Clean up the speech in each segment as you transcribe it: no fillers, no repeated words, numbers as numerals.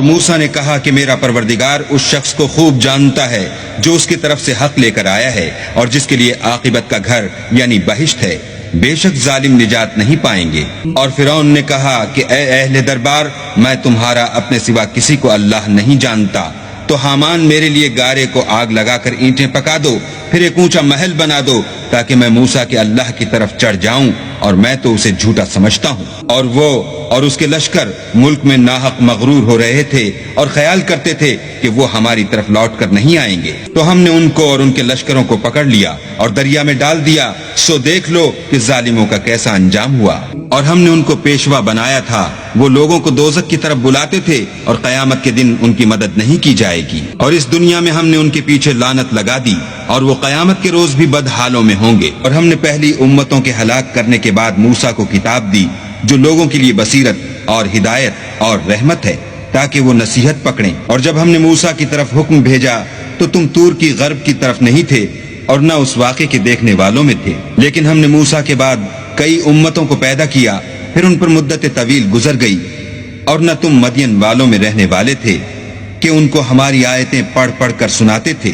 موسیٰ نے کہا کہ میرا پروردگار اس شخص کو خوب جانتا ہے جو اس کی طرف سے حق لے کر آیا ہے اور جس کے لیے عاقبت کا گھر یعنی بہشت ہے، بے شک ظالم نجات نہیں پائیں گے۔ اور فرعون نے کہا کہ اے اہل دربار، میں تمہارا اپنے سوا کسی کو اللہ نہیں جانتا، تو حامان میرے لیے گارے کو آگ لگا کر اینٹیں پکا دو، پھر ایک اونچا محل بنا دو تاکہ میں موسیٰ کے اللہ کی طرف چڑھ جاؤں، اور میں تو اسے جھوٹا سمجھتا ہوں۔ اور وہ اور اس کے لشکر ملک میں ناحق مغرور ہو رہے تھے اور خیال کرتے تھے کہ وہ ہماری طرف لوٹ کر نہیں آئیں گے، تو ہم نے ان کو اور ان کے لشکروں کو پکڑ لیا اور دریا میں ڈال دیا، سو دیکھ لو کہ ظالموں کا کیسا انجام ہوا۔ اور ہم نے ان کو پیشوا بنایا تھا، وہ لوگوں کو دوزخ کی طرف بلاتے تھے اور قیامت کے دن ان کی مدد نہیں کی جائے گی، اور اس دنیا میں ہم نے ان کے پیچھے لعنت لگا دی، اور وہ قیامت کے روز بھی بد حالوں میں ہوں گے۔ اور ہم نے پہلی امتوں کے ہلاک کرنے کے بعد موسیٰ کو کتاب دی جو لوگوں کے لیے بصیرت اور ہدایت اور رحمت ہے تاکہ وہ نصیحت پکڑیں۔ اور جب ہم نے موسیٰ کی طرف حکم بھیجا تو تم طور کی غرب کی طرف نہیں تھے اور نہ اس واقعے کے دیکھنے والوں میں تھے، لیکن ہم نے موسیٰ کے بعد کئی امتوں کو پیدا کیا، پھر ان پر مدت طویل گزر گئی، اور نہ تم مدین والوں میں رہنے والے تھے کہ ان کو ہماری آیتیں پڑھ پڑھ کر سناتے تھے،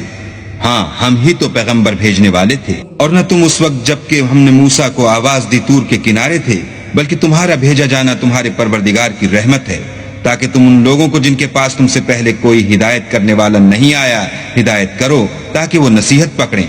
ہاں ہم ہی تو پیغمبر بھیجنے والے تھے۔ اور نہ تم اس وقت جب کہ ہم نے موسیٰ کو آواز دی طور کے کنارے تھے، بلکہ تمہارا بھیجا جانا تمہارے پروردگار کی رحمت ہے تاکہ تم ان لوگوں کو جن کے پاس تم سے پہلے کوئی ہدایت کرنے والا نہیں آیا ہدایت کرو تاکہ وہ نصیحت پکڑیں۔